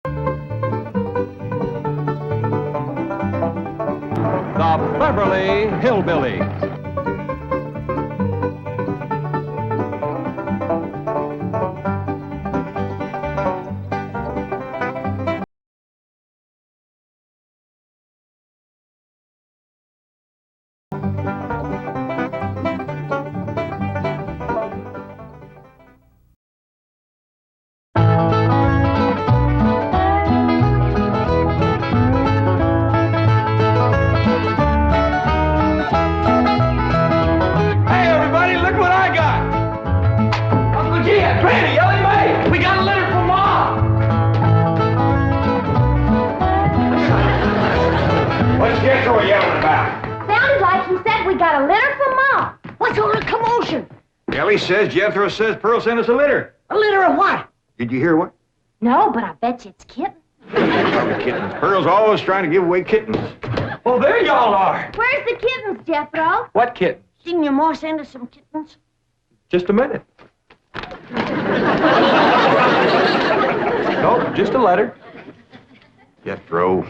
The Beverly Hillbillies. What's Jethro yelling about? Sounded like he said we got a litter from Mom. What's all the commotion? Ellie says Jethro says Pearl sent us a litter. A litter of what? Did you hear what? No, but I bet you it's kittens. Probably kittens. Pearl's always trying to give away kittens. Well, there y'all are. Where's the kittens, Jethro? What kitten? Didn't your ma send us some kittens? Just a minute. Nope, just a letter. Jethro,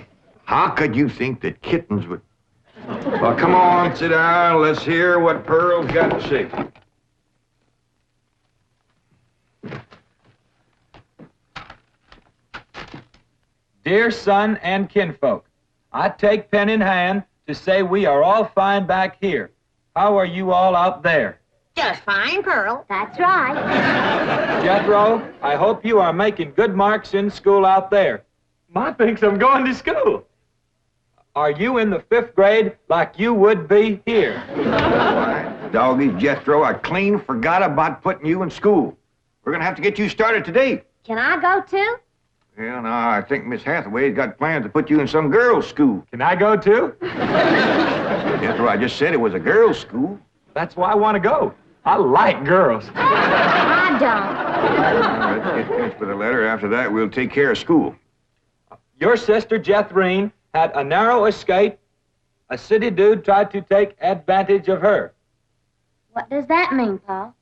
how could you think that kittens would... Well, come on, sit down. Let's hear what Pearl's got to say. Dear son and kinfolk, I take pen in hand to say we are all fine back here. How are you all out there? Just fine, Pearl. That's right. Jethro, I hope you are making good marks in school out there. Ma thinks I'm going to school. Are you in the 5th grade like you would be here? Doggy, Jethro, I clean forgot about putting you in school. We're going to have to get you started today. Can I go too? Well, now, I think Miss Hathaway's got plans to put you in some girls' school. Can I go too? Jethro, I just said it was a girls' school. That's why I want to go. I like girls. I don't. Let's get finished with the letter. After that, we'll take care of school. Your sister, Jethrine, had a narrow escape. A city dude tried to take advantage of her. What does that mean, Paul?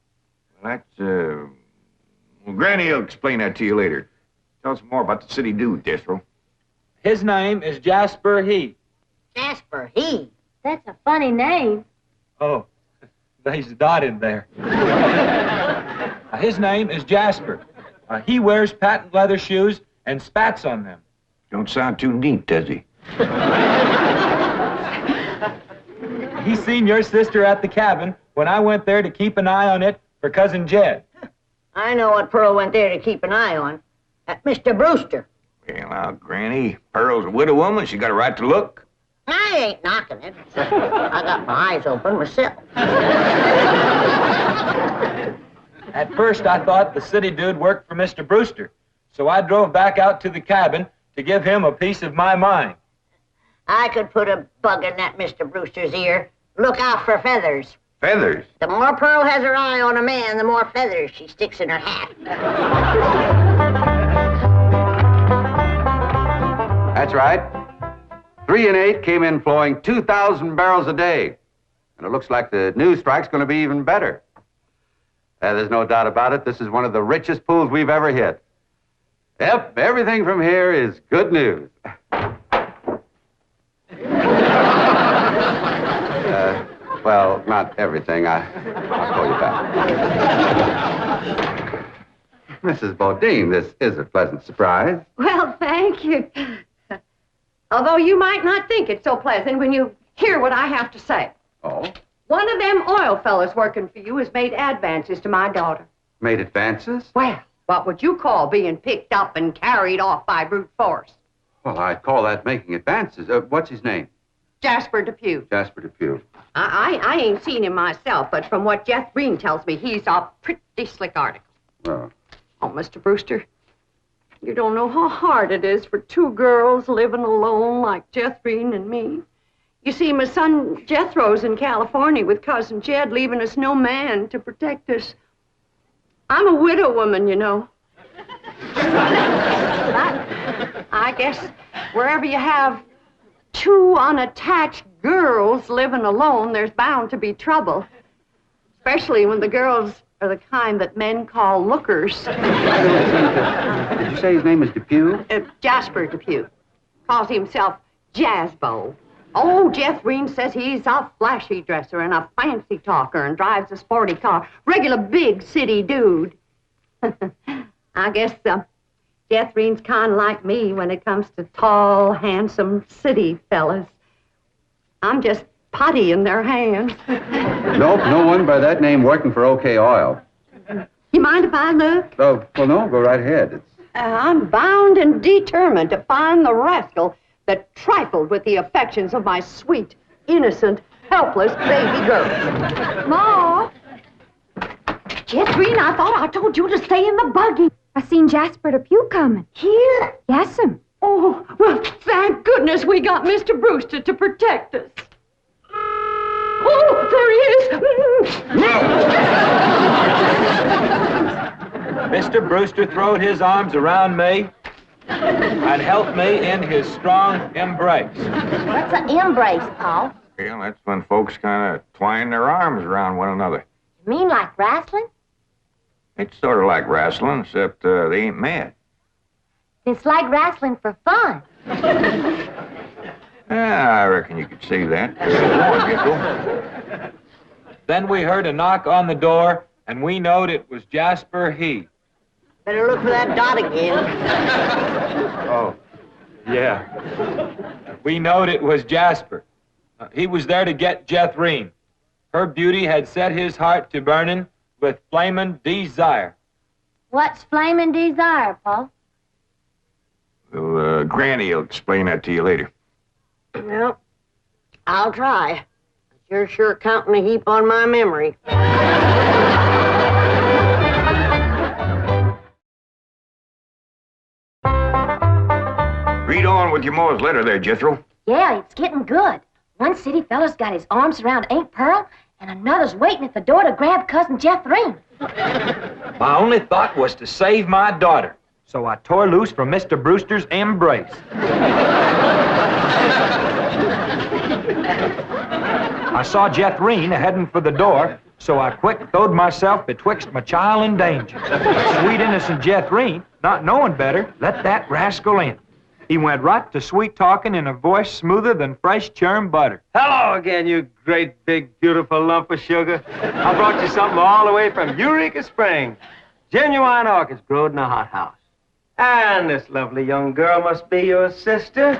Well, that's, well, Granny will explain that to you later. Tell us more about the city dude, Jethro. His name is Jasper He. Jasper He. That's a funny name. Oh, there's a dot in there. His name is Jasper. He wears patent leather shoes and spats on them. Don't sound too neat, does he? He seen your sister at the cabin when I went there to keep an eye on it for Cousin Jed. I know what Pearl went there to keep an eye on. Mr. Brewster. Well, now, Granny, Pearl's a widow woman. She got a right to look. I ain't knocking it. I got my eyes open myself. At first, I thought the city dude worked for Mr. Brewster, so I drove back out to the cabin to give him a piece of my mind. I could put a bug in that Mr. Brewster's ear. Look out for feathers. Feathers? The more Pearl has her eye on a man, the more feathers she sticks in her hat. That's right. 3 and 8 came in flowing 2,000 barrels a day. And it looks like the new strike's going to be even better. There's no doubt about it. This is one of the richest pools we've ever hit. Yep, everything from here is good news. Well, not everything. I'll call you back. Mrs. Bodine, this is a pleasant surprise. Well, thank you. Although you might not think it's so pleasant when you hear what I have to say. Oh? One of them oil fellas working for you has made advances to my daughter. Made advances? Well, what would you call being picked up and carried off by brute force? Well, I'd call that making advances. What's his name? Jasper Depew. Jasper Depew. I ain't seen him myself, but from what Jethro tells me, he's a pretty slick article. Oh. Oh, Mr. Brewster, you don't know how hard it is for 2 girls living alone like Jethrine and me. You see, my son Jethro's in California with Cousin Jed, leaving us no man to protect us. I'm a widow woman, you know. I guess wherever you have 2 unattached girls living alone, there's bound to be trouble. Especially when the girls are the kind that men call lookers. you say his name is Depew? Jasper Depew. Calls himself Jazzbo. Oh, Jethrine says he's a flashy dresser and a fancy talker and drives a sporty car. Regular big city dude. I guess Jethrine's kind of like me when it comes to tall, handsome city fellas. I'm just putty in their hands. Nope, no one by that name working for OK Oil. You mind if I look? Oh, well, no, go right ahead. I'm bound and determined to find the rascal that trifled with the affections of my sweet, innocent, helpless baby girl. Ma! Jethrine, I thought I told you to stay in the buggy. I seen Jasper Depew coming. Here? Yes'm. Oh, well, thank goodness we got Mr. Brewster to protect us. Oh, there he is. Mr. Brewster throwed his arms around me and held me in his strong embrace. What's an embrace, Paul? Well, that's when folks kind of twine their arms around one another. You mean like wrestling? It's sort of like wrestling, except they ain't mad. It's like wrestling for fun. I reckon you could see that. Go on, Jethro. Then we heard a knock on the door, and we knowed it was Jasper He. Better look for that dot again. Oh, yeah. We knowed it was Jasper. He was there to get Jethrine. Her beauty had set his heart to burning with flamin' desire. What's flaming desire, Paul? Well, Granny will explain that to you later. Well, I'll try. You're sure counting a heap on my memory. Read on with your Ma's letter there, Jethro. Yeah, it's getting good. One city fella's got his arms around Aunt Pearl, and another's waiting at the door to grab Cousin Jethrine. My only thought was to save my daughter, so I tore loose from Mr. Brewster's embrace. I saw Jethrine heading for the door, so I quick throwed myself betwixt my child and danger. But sweet innocent Jethrine, not knowing better, let that rascal in. He went right to sweet-talking in a voice smoother than fresh churned butter. Hello again, you great, big, beautiful lump of sugar. I brought you something all the way from Eureka Springs. Genuine orchids growed in a hothouse. And this lovely young girl must be your sister.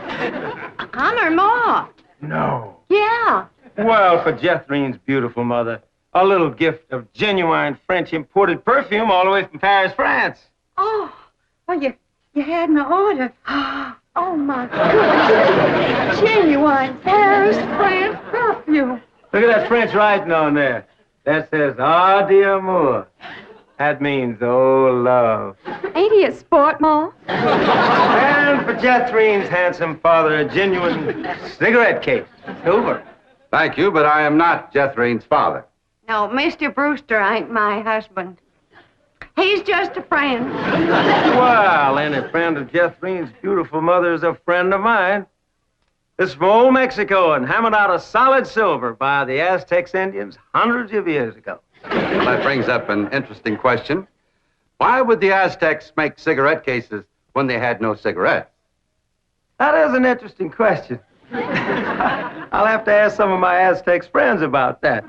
I'm her ma. No. Yeah. Well, for Jethrine's beautiful mother, a little gift of genuine French imported perfume all the way from Paris, France. Oh, well, you had an order. Oh, my goodness. Genuine Paris, France perfume. Look at that French writing on there. That says, "Ah, d'amour." That means, oh, love. Ain't he a sport, Ma? And for Jethrine's handsome father, a genuine cigarette case. Silver. Thank you, but I am not Jethrine's father. No, Mr. Brewster ain't my husband. He's just a friend. Well, any friend of Jethrine's beautiful mother is a friend of mine. This from old Mexico and hammered out of solid silver by the Aztecs Indians hundreds of years ago. Well, that brings up an interesting question. Why would the Aztecs make cigarette cases when they had no cigarettes? That is an interesting question. I'll have to ask some of my Aztecs friends about that.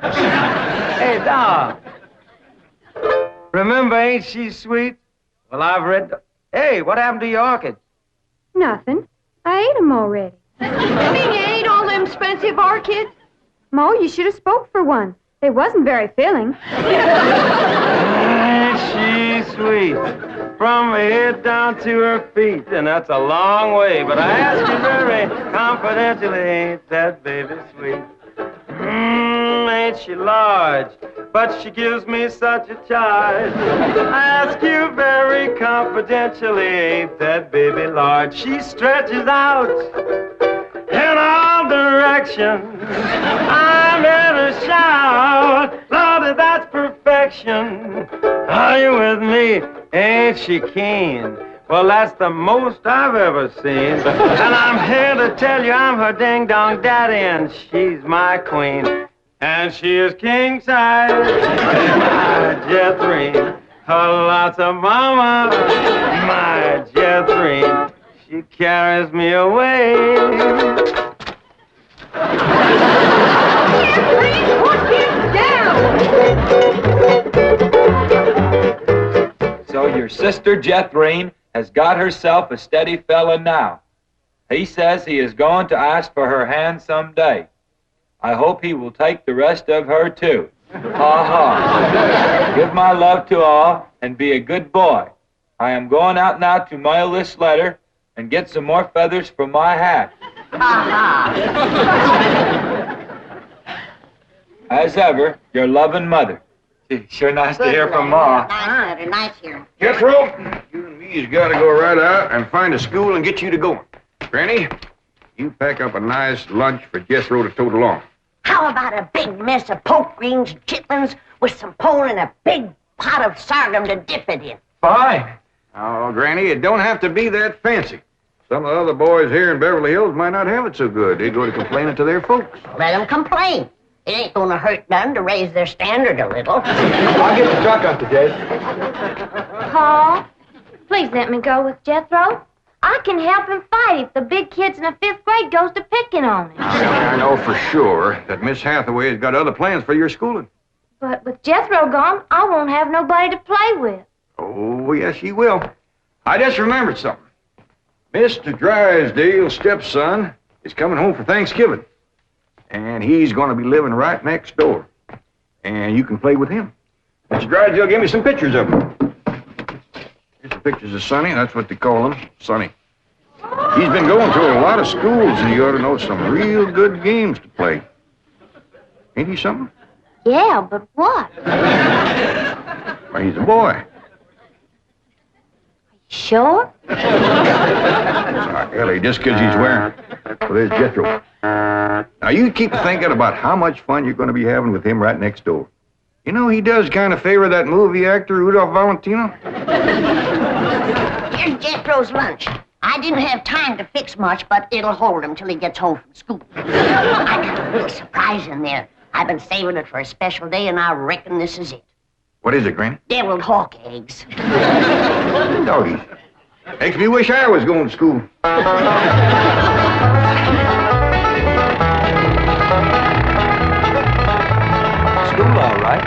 Hey, Dog. Remember, ain't she sweet? Well, I've read... Hey, what happened to your orchids? Nothing. I ate 'em already. You mean you ate all them expensive orchids? Mo, you should have spoke for one. They wasn't very filling. Ain't she sweet? From her head down to her feet, and that's a long way. But I ask you very confidentially, ain't that baby sweet? Ain't she large? But she gives me such a charge. I ask you very confidentially, ain't that baby large? She stretches out in all directions. I'm in a shout. Lord, that's perfection. Are you with me? Ain't she keen? Well, that's the most I've ever seen. And I'm here to tell you I'm her ding-dong daddy, and she's my queen. And she is king-size, my Jethrine. A lots of mama, my Jethrine. she carries me away. So your sister Jethrine has got herself a steady fella now. He says he is going to ask for her hand someday. I hope he will take the rest of her too. Ha ha. Give my love to all and be a good boy. I am going out now to mail this letter and get some more feathers for my hat. As ever, your loving mother. Gee, sure nice to hear from Ma. Nice letter, nice here. Jethro, you and me's got to go right out and find a school and get you to going. Granny, you pack up a nice lunch for Jethro to tote along. How about a big mess of poke greens and chitlins with some pole and a big pot of sorghum to dip it in? Fine. Oh, Granny, it don't have to be that fancy. Some of the other boys here in Beverly Hills might not have it so good. They go to complaining to their folks. Let them complain. It ain't gonna hurt none to raise their standard a little. I'll get the truck up to Jed. Paul, please let me go with Jethro. I can help him fight if the big kids in the 5th grade goes to picking on him. I know for sure that Miss Hathaway has got other plans for your schooling. But with Jethro gone, I won't have nobody to play with. Oh, yes, you will. I just remembered something. Mr. Drysdale's stepson is coming home for Thanksgiving. And he's going to be living right next door. And you can play with him. Mr. Drysdale gave me some pictures of him. Here's some pictures of Sonny. That's what they call him, Sonny. He's been going to a lot of schools, and you ought to know some real good games to play. Ain't he something? Yeah, but what? Well, he's a boy. Sure? Sorry, Ellie, just because he's wearing... Well, there's Jethro. Now, you keep thinking about how much fun you're going to be having with him right next door. You know, he does kind of favor that movie actor, Rudolph Valentino. Here's Jethro's lunch. I didn't have time to fix much, but it'll hold him till he gets home from school. I got a real surprise in there. I've been saving it for a special day, and I reckon this is it. What is it, Granny? Deviled hawk eggs. Doggies. Makes me wish I was going to school. School, all right.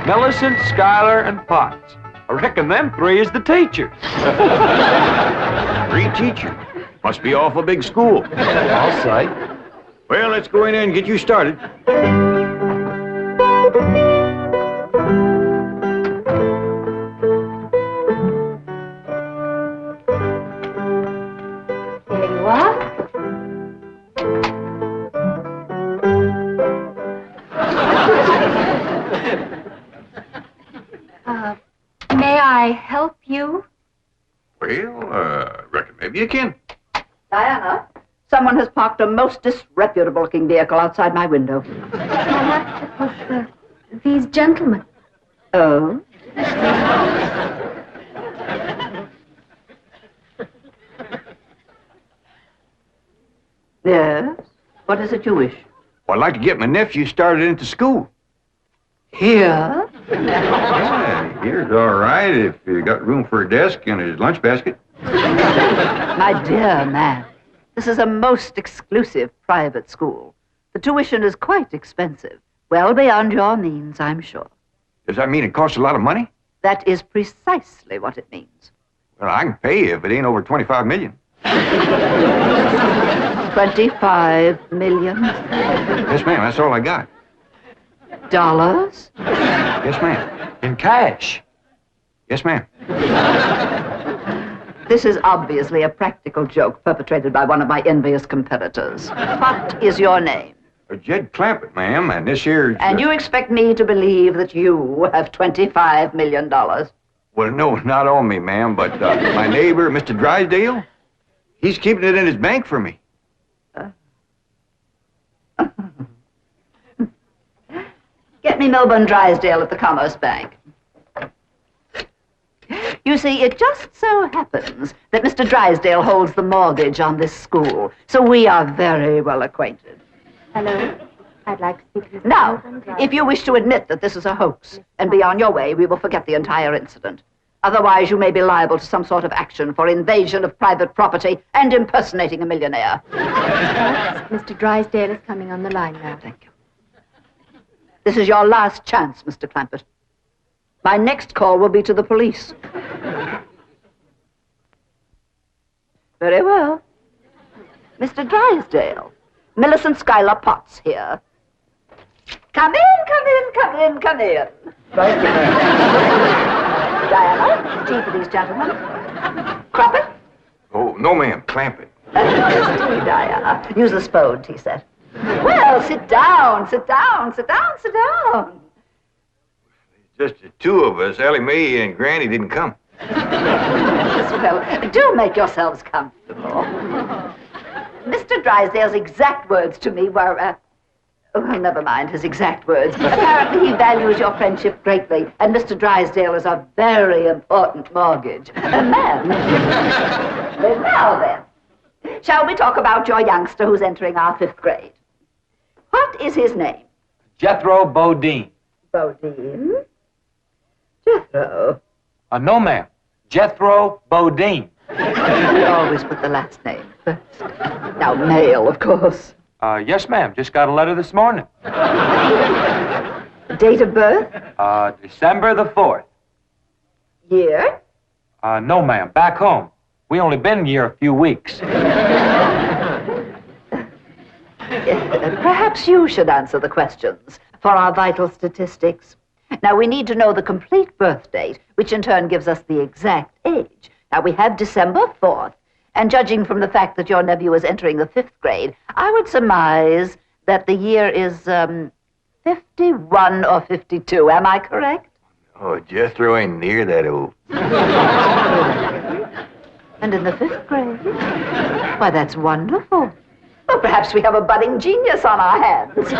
Millicent, Schuyler, and Potts. I reckon them 3 is the teachers. 3 teachers. Must be awful big school. I'll say. Well, let's go in there and get you started. There you are. May I help you? Well, reckon maybe you can. Diana, someone has parked a most disreputable-looking vehicle outside my window. These gentlemen. Oh? Yes? What is it you wish? Well, I'd like to get my nephew started into school. Here? Yeah, here's all right if you got room for a desk and his lunch basket. My dear man, this is a most exclusive private school. The tuition is quite expensive. Well beyond your means, I'm sure. Does that mean it costs a lot of money? That is precisely what it means. Well, I can pay you if it ain't over 25 million. 25 million? Yes, ma'am, that's all I got. Dollars? Yes, ma'am. In cash. Yes, ma'am. This is obviously a practical joke perpetrated by one of my envious competitors. What is your name? Jed Clampett, ma'am, and this here... And you expect me to believe that you have $25 million? Well, no, not on me, ma'am, but my neighbor, Mr. Drysdale, he's keeping it in his bank for me. Get me Milburn Drysdale at the Commerce Bank. You see, it just so happens that Mr. Drysdale holds the mortgage on this school, so we are very well acquainted. Hello. I'd like to speak to you. Now, if you wish to admit that this is a hoax and be on your way, we will forget the entire incident. Otherwise, you may be liable to some sort of action for invasion of private property and impersonating a millionaire. Mr. Drysdale is coming on the line now. Thank you. This is your last chance, Mr. Clampett. My next call will be to the police. Very well. Mr. Drysdale, Millicent Schuyler Potts here. Come in, come in, come in, come in. Thank you, ma'am. Diana, tea for these gentlemen. Crumpet? Oh, no, ma'am. Clampett. Tea, Diana. Use the Spode tea set. Well, sit down, sit down, sit down, sit down. Just the two of us. Ellie Mae and Granny didn't come. Well, do make yourselves comfortable. Mr. Drysdale's exact words to me were, well, never mind his exact words. Apparently he values your friendship greatly, and Mr. Drysdale is a very important mortgage. Ma'am. Well, now then, shall we talk about your youngster who's entering our 5th grade? What is his name? Jethro Bodine. Bodine? Jethro. No, ma'am. Jethro Bodine. We always put the last name first. Now, male, of course. Yes, ma'am. Just got a letter this morning. Date of birth? December the 4th. Year? No, ma'am. Back home. We only been here a few weeks. Perhaps you should answer the questions for our vital statistics. Now, we need to know the complete birth date, which in turn gives us the exact age. Now, we have December 4th, and judging from the fact that your nephew is entering the 5th grade, I would surmise that the year is 51 or 52. Am I correct? Oh, Jethro ain't near that old. And in the 5th grade? Why, that's wonderful. Well, perhaps we have a budding genius on our hands.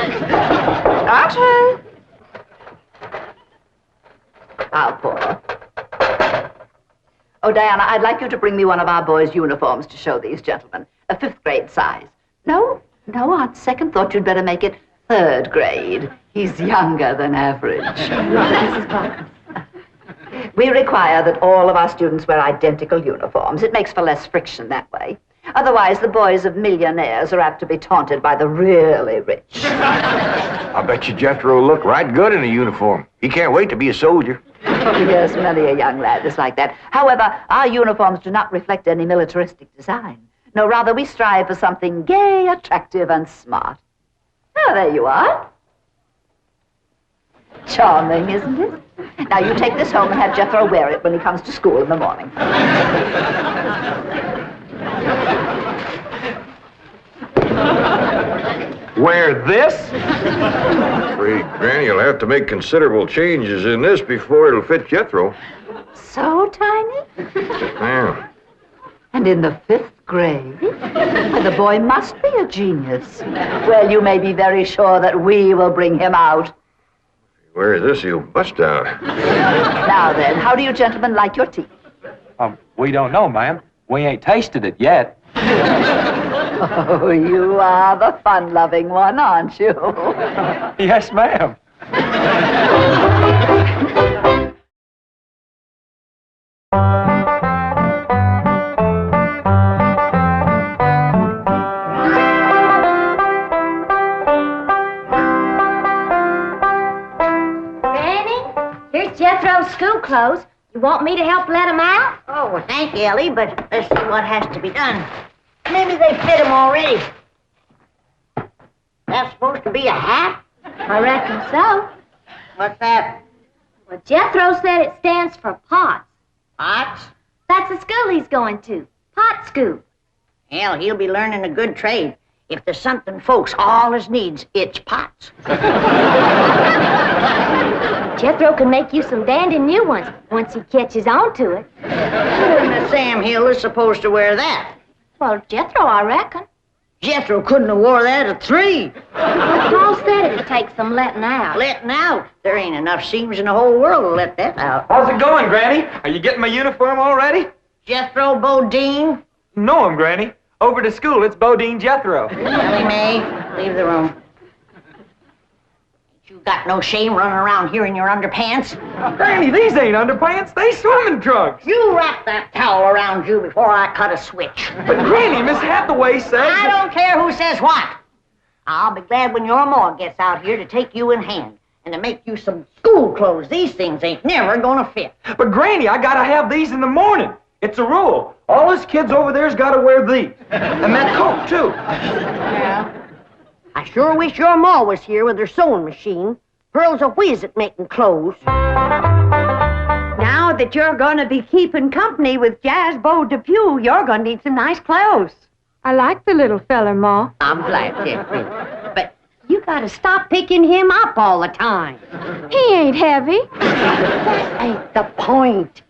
Archie! I'll pour. Oh, Diana, I'd like you to bring me one of our boys' uniforms to show these gentlemen. A 5th grade size. No, on second thought, you'd better make it 3rd grade. He's younger than average. Mrs. Parker. We require that all of our students wear identical uniforms. It makes for less friction that way. Otherwise, the boys of millionaires are apt to be taunted by the really rich. I bet you Jethro will look right good in a uniform. He can't wait to be a soldier. Oh, yes, many a young lad is like that. However, our uniforms do not reflect any militaristic design. No, rather, we strive for something gay, attractive, and smart. Oh, there you are. Charming, isn't it? Now, you take this home and have Jethro wear it when he comes to school in the morning. Wear this? I'm afraid Granny will have to make considerable changes in this before it'll fit Jethro. So tiny? Yeah. And in the 5th grade? Why, the boy must be a genius. Well, you may be very sure that we will bring him out. Where is this? He'll bust out. Now then, how do you gentlemen like your tea? We don't know, ma'am. We ain't tasted it yet. Oh, you are the fun-loving one, aren't you? Yes, ma'am. Granny, here's Jethro's school clothes. You want me to help let him out? Oh, well, thank you, Ellie, but let's see what has to be done. Maybe they fit him already. That's supposed to be a hat? I reckon so. What's that? Well, Jethro said it stands for POTS. Pots? That's the school he's going to. Pot school. Hell, he'll be learning a good trade. If there's something folks always needs, it's pots. Jethro can make you some dandy new ones once he catches on to it. Miss Sam Hill is supposed to wear that. Well, Jethro, I reckon. Jethro couldn't have wore that at 3. Paul said it'd take some letting out. Letting out? There ain't enough seams in the whole world to let that out. How's it going, Granny? Are you getting my uniform already? Jethro Bodine? No, Granny. Over to school, it's Bodine Jethro. Ellie Mae, leave the room. Ain't you got no shame running around here in your underpants? Granny, these ain't underpants. They swimming trunks. You wrap that towel around you before I cut a switch. But Granny, Miss Hathaway says... I don't care who says what. I'll be glad when your ma gets out here to take you in hand and to make you some school clothes. These things ain't never gonna fit. But Granny, I gotta have these in the morning. It's a rule. All us kids over there's gotta wear these. And that coat, too. Yeah. I sure wish your ma was here with her sewing machine. Pearl's a whiz at making clothes. Now that you're going to be keeping company with Jazz Beau Depew, you're going to need some nice clothes. I like the little feller, Ma. I'm glad, Jeffrey. But you gotta stop picking him up all the time. He ain't heavy. That ain't the point.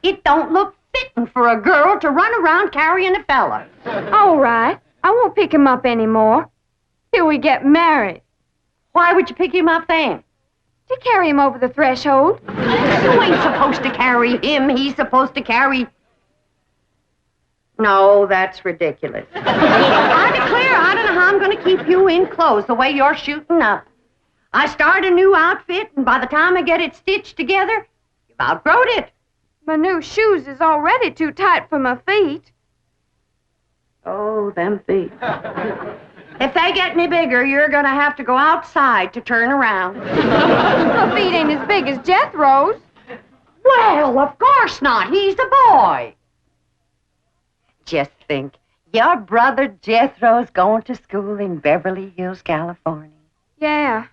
It don't look fitting for a girl to run around carrying a fella. All right. I won't pick him up anymore. Till we get married. Why would you pick him up then? To carry him over the threshold. You ain't supposed to carry him. He's supposed to carry... No, that's ridiculous. I declare, I don't know how I'm going to keep you in clothes the way you're shooting up. I start a new outfit, and by the time I get it stitched together, you've outgrown it. My new shoes is already too tight for my feet. Oh, them feet. If they get any bigger, you're going to have to go outside to turn around. My feet ain't as big as Jethro's. Well, of course not. He's the boy. Just think, your brother Jethro's going to school in Beverly Hills, California. Yeah.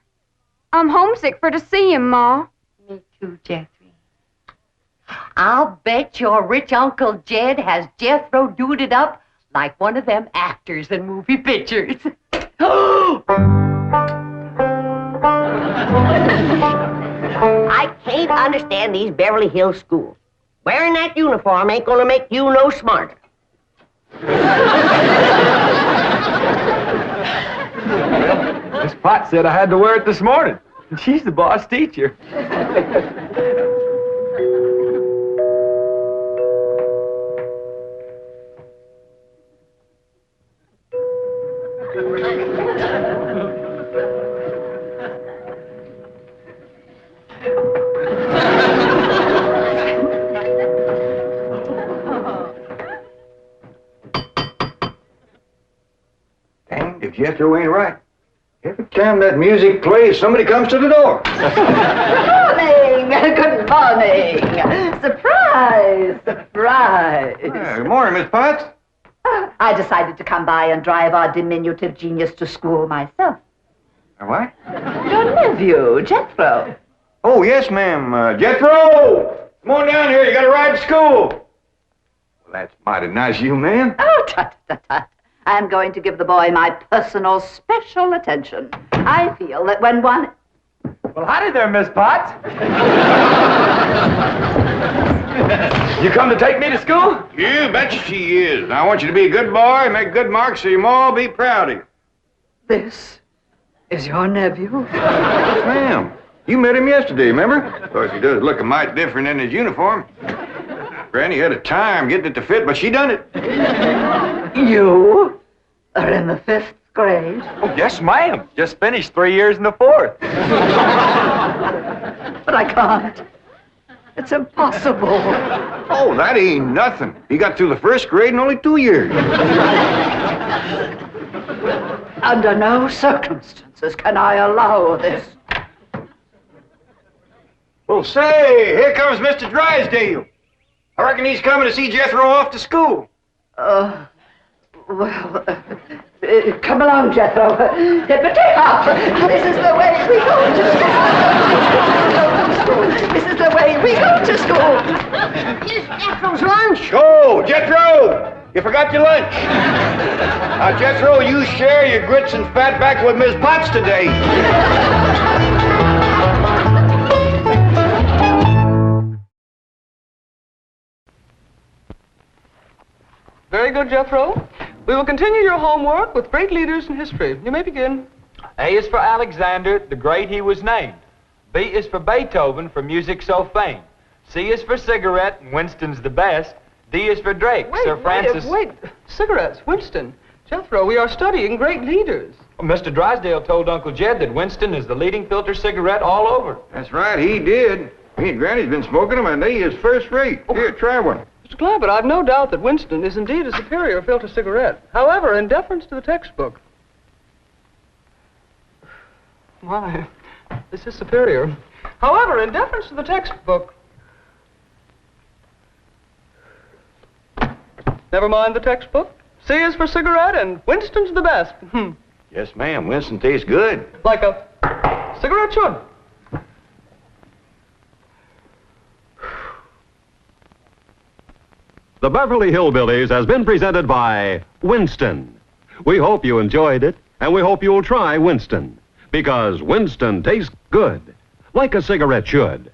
I'm homesick for to see him, Ma. Me too, Jethro. I'll bet your rich Uncle Jed has Jethro duded up like one of them actors in movie pictures. I can't understand these Beverly Hills schools. Wearing that uniform ain't gonna make you no smarter. Well, Miss Potts said I had to wear it this morning. She's the boss teacher. Danged if Jethro ain't right. Every time that music plays, somebody comes to the door. Good morning. Surprise! Surprise! Good morning, Miss Potts. I decided to come by and drive our diminutive genius to school myself. What? Your nephew, Jethro. Oh, yes, ma'am. Jethro! Come on down here. You got to ride to school. Well, that's mighty nice of you, ma'am. Oh, tut. I'm going to give the boy my personal special attention. I feel that when one... Well, howdy there, Miss Potts. You come to take me to school? You betcha she is. I want you to be a good boy, make good marks so your ma will be proud of you. This is your nephew? Yes, ma'am. You met him yesterday, remember? Of course, he does look a mite different in his uniform. Granny had a time getting it to fit, but she done it. You are in the 5th grade? Oh, yes, ma'am. Just finished 3 years in the 4th. But I can't. It's impossible. Oh, that ain't nothing. He got through the 1st grade in only 2 years. Under no circumstances can I allow this. Well, say, here comes Mr. Drysdale. I reckon he's coming to see Jethro off to school. Come along, Jethro. But take off. This is the way we go to school. This is the way we go to school. Here's Jethro's lunch. Oh, Jethro! You forgot your lunch. Now, Jethro, you share your grits and fat back with Miss Potts today. Very good, Jethro. We will continue your homework with great leaders in history. You may begin. A is for Alexander, the great he was named. B is for Beethoven, for music so famed. C is for cigarette, and Winston's the best. D is for Drake, Sir Francis... Wait. Cigarettes, Winston. Jethro, we are studying great leaders. Well, Mr. Drysdale told Uncle Jed that Winston is the leading filter cigarette all over. That's right, he did. Me and Granny's been smoking them, and they is first rate. Here, try one. Mr. Clampett, I've no doubt that Winston is indeed a superior filter cigarette. However, in deference to the textbook... Why, this is superior. However, in deference to the textbook... Never mind the textbook. C is for cigarette, and Winston's the best. Yes, ma'am. Winston tastes good. Like a cigarette should. The Beverly Hillbillies has been presented by Winston. We hope you enjoyed it, and we hope you'll try Winston, because Winston tastes good, like a cigarette should.